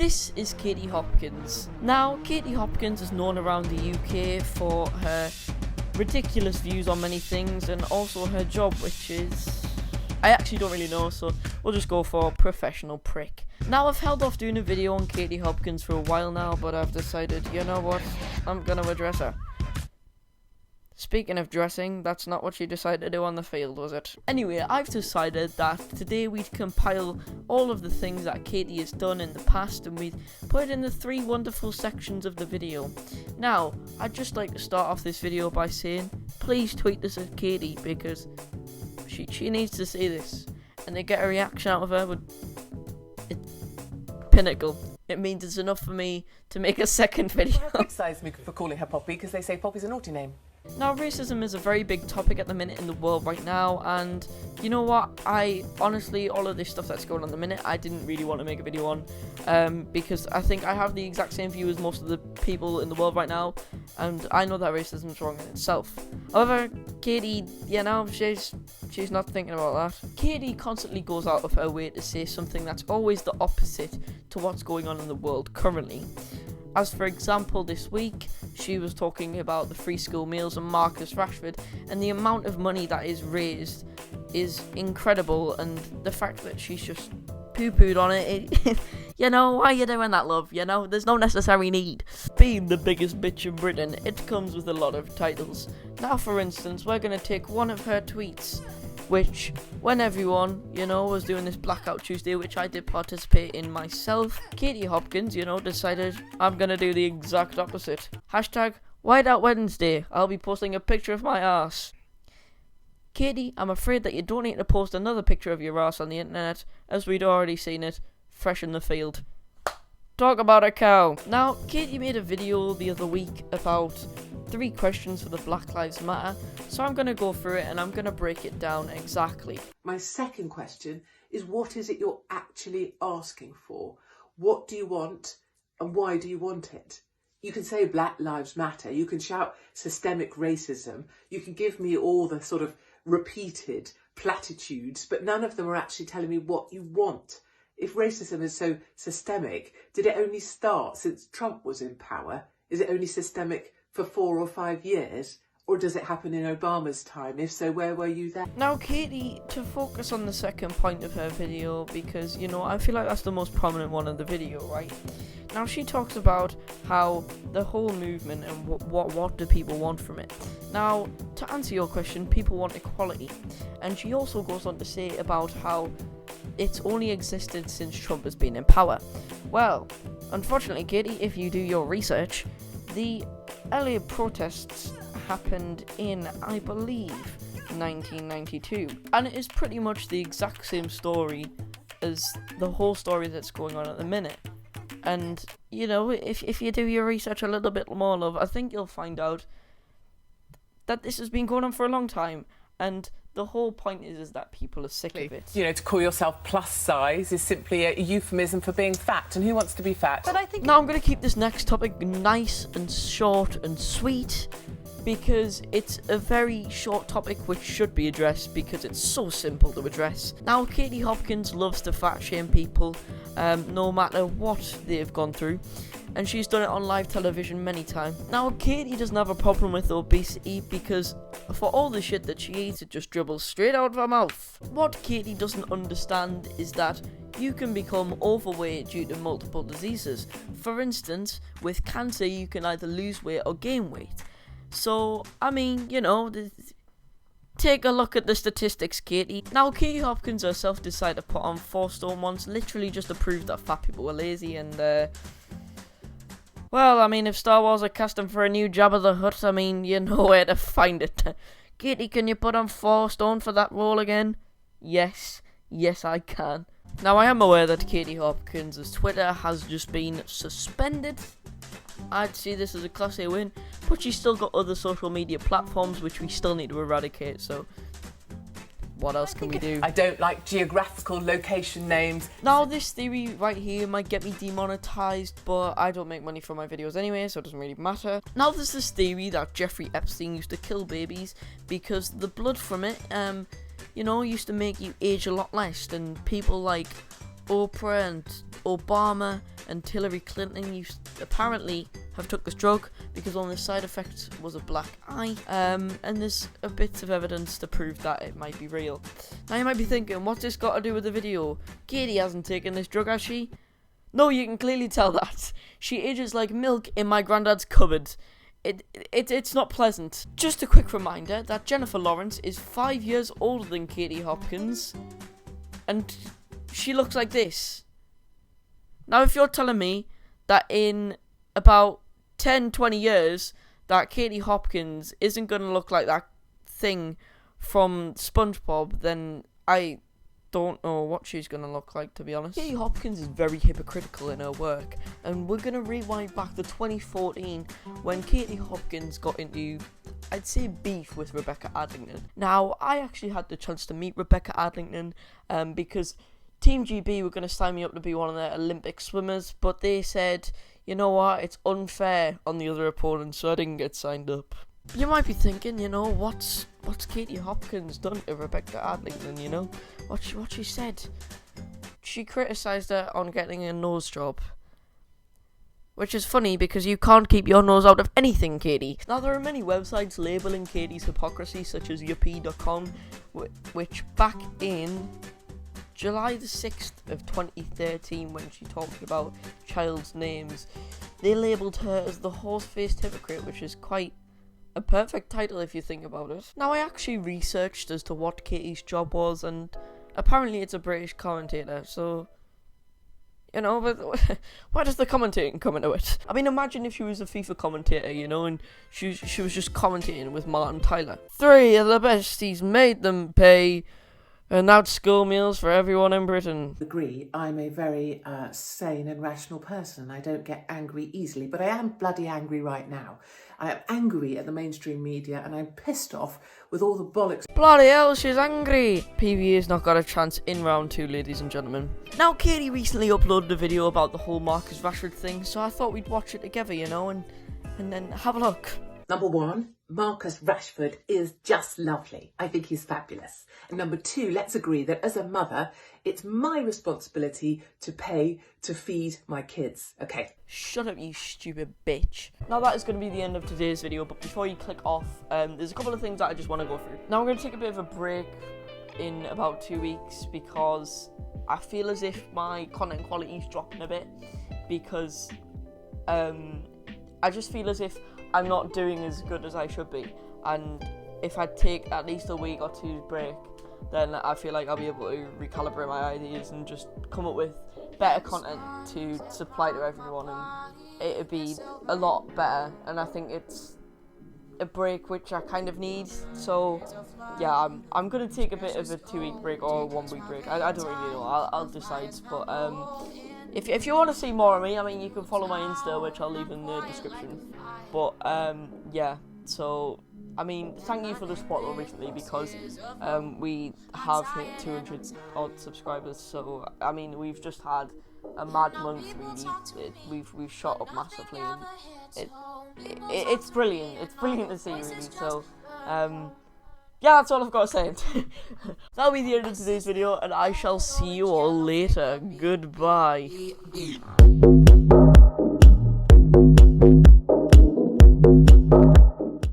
This is Katie Hopkins. Now, Katie Hopkins is known around the UK for her ridiculous views on many things and also her job, which is... I actually don't really know, so we'll just go for professional prick. Now, I've held off doing a video on Katie Hopkins for a while now, but I've decided, you know what, I'm gonna address her. Speaking of dressing, that's not what she decided to do on the field, was it? Anyway, I've decided that today we'd compile all of the things that Katie has done in the past and we'd put it in the 3 wonderful sections of the video. Now, I'd just like to start off this video by saying, please tweet this at Katie because she needs to see this. And to get a reaction out of her would... It's pinnacle. It means it's enough for me to make a second video. They criticise me for calling her Poppy because they say Poppy's a naughty name. Now, racism is a very big topic at the minute in the world right now, and you know what, I honestly, all of this stuff that's going on at the minute, I didn't really want to make a video on, because I think I have the exact same view as most of the people in the world right now, and I know that racism is wrong in itself. However, Katie, you know, she's not thinking about that. Katie constantly goes out of her way to say something that's always the opposite to what's going on in the world currently. As for example, this week, she was talking about the free school meals and Marcus Rashford, and the amount of money that is raised is incredible, and the fact that she's just poo-pooed on it, you know, why are you doing that, love? You know, there's no necessary need. Being the biggest bitch in Britain, it comes with a lot of titles. Now, for instance, we're going to take one of her tweets, which, when everyone, you know, was doing this Blackout Tuesday, which I did participate in myself, Katie Hopkins, you know, decided I'm gonna do the exact opposite. Hashtag Whiteout Wednesday. I'll be posting a picture of my ass. Katie, I'm afraid that you don't need to post another picture of your ass on the internet, as we'd already seen it, fresh in the field. Talk about a cow. Now, Katie made a video the other week about 3 questions for the Black Lives Matter, so I'm going to go through it and I'm going to break it down exactly. My second question is, what is it you're actually asking for? What do you want and why do you want it? You can say Black Lives Matter, you can shout systemic racism, you can give me all the sort of repeated platitudes, but none of them are actually telling me what you want. If racism is so systemic, did it only start since Trump was in power? Is it only systemic for 4 or 5 years, or does it happen in Obama's time? If so, where were you then? Now, Katie, to focus on the second point of her video, because, you know, I feel like that's the most prominent one of the video, right? Now, she talks about how the whole movement and what do people want from it. Now, to answer your question, people want equality. And she also goes on to say about how it's only existed since Trump has been in power. Well, unfortunately, Katie, if you do your research, the LA protests happened in, I believe, 1992, and it is pretty much the exact same story as the whole story that's going on at the minute. And, you know, if you do your research a little bit more, love, I think you'll find out that this has been going on for a long time, and the whole point is that people are sick of it. You know, to call yourself plus size is simply a euphemism for being fat, and who wants to be fat? But I think now I'm going to keep this next topic nice and short and sweet, because it's a very short topic which should be addressed because it's so simple to address. Now, Katie Hopkins loves to fat shame people, no matter what they've gone through, and she's done it on live television many times. Now, Katie doesn't have a problem with obesity because for all the shit that she eats, it just dribbles straight out of her mouth. What Katie doesn't understand is that you can become overweight due to multiple diseases. For instance, with cancer, you can either lose weight or gain weight. So, I mean, you know, take a look at the statistics, Katie. Now, Katie Hopkins herself decided to put on 4 stone once, literally just to prove that fat people were lazy, and, well, I mean, if Star Wars are casting for a new Jabba the Hutt, I mean, you know where to find it. Katie, can you put on 4 stone for that role again? Yes, I can. Now, I am aware that Katie Hopkins' Twitter has just been suspended. I'd see this as a Class A win, but she's still got other social media platforms which we still need to eradicate, so what else can we do? I don't like geographical location names. Now, this theory right here might get me demonetized, but I don't make money from my videos anyway, so it doesn't really matter. Now, there's this theory that Jeffrey Epstein used to kill babies because the blood from it, you know, used to make you age a lot less, and people like Oprah and Obama and Hillary Clinton used apparently have took this drug because one of the side effects was a black eye, and there's a bit of evidence to prove that it might be real. Now you might be thinking, what's this got to do with the video? Katie hasn't taken this drug, has she? No, you can clearly tell that. She ages like milk in my granddad's cupboard. It's not pleasant. Just a quick reminder that Jennifer Lawrence is 5 years older than Katie Hopkins, and she looks like this. Now, if you're telling me that in about 10-20 years that Katie Hopkins isn't going to look like that thing from SpongeBob, then I don't know what she's going to look like, to be honest. Katie Hopkins is very hypocritical in her work, and we're going to rewind back to 2014 when Katie Hopkins got into, I'd say, beef with Rebecca Adlington. Now, I actually had the chance to meet Rebecca Adlington because Team GB were going to sign me up to be one of their Olympic swimmers, but they said, you know what, it's unfair on the other opponent, so I didn't get signed up. You might be thinking, you know, what's Katie Hopkins done to Rebecca Adlington, you know? What she said? She criticised her on getting a nose job. Which is funny because you can't keep your nose out of anything, Katie. Now, there are many websites labelling Katie's hypocrisy, such as yuppie.com, which back in July the 6th of 2013, when she talked about child's names, they labelled her as the horse-faced hypocrite, which is quite a perfect title if you think about it. Now, I actually researched as to what Katie's job was, and apparently it's a British commentator, so, you know, but why does the commentating come into it? I mean, imagine if she was a FIFA commentator, you know, and she was just commentating with Martin Tyler. 3 of the besties made them pay, and that's school meals for everyone in Britain. Agree, I'm a very sane and rational person. I don't get angry easily, but I am bloody angry right now. I am angry at the mainstream media, and I'm pissed off with all the bollocks. Bloody hell, she's angry! PVA's not got a chance in round 2, ladies and gentlemen. Now, Katie recently uploaded a video about the whole Marcus Rashford thing, so I thought we'd watch it together, you know, and then have a look. Number 1, Marcus Rashford is just lovely. I think he's fabulous. And number 2, let's agree that as a mother, it's my responsibility to pay to feed my kids. Okay. Shut up, you stupid bitch. Now that is going to be the end of today's video, but before you click off, there's a couple of things that I just want to go through. Now, we're going to take a bit of a break in about 2 weeks because I feel as if my content quality is dropping a bit because I just feel as if I'm not doing as good as I should be, and if I take at least a week or 2's break, then I feel like I'll be able to recalibrate my ideas and just come up with better content to supply to everyone, and it'll be a lot better, and I think it's a break which I kind of need. So yeah, I'm gonna take a bit of a 2-week break or a 1-week break. I don't really know, I'll decide, but if you want to see more of me, I mean, you can follow my Insta, which I'll leave in the description. But yeah, so I mean, thank you for the support though recently, because we have hit 200 odd subscribers. So I mean, we've just had a mad month really. We've shot up massively, and it's brilliant. It's brilliant to see really. So yeah, that's all I've got to say. That'll be the end of today's video, and I shall see you all later. Goodbye.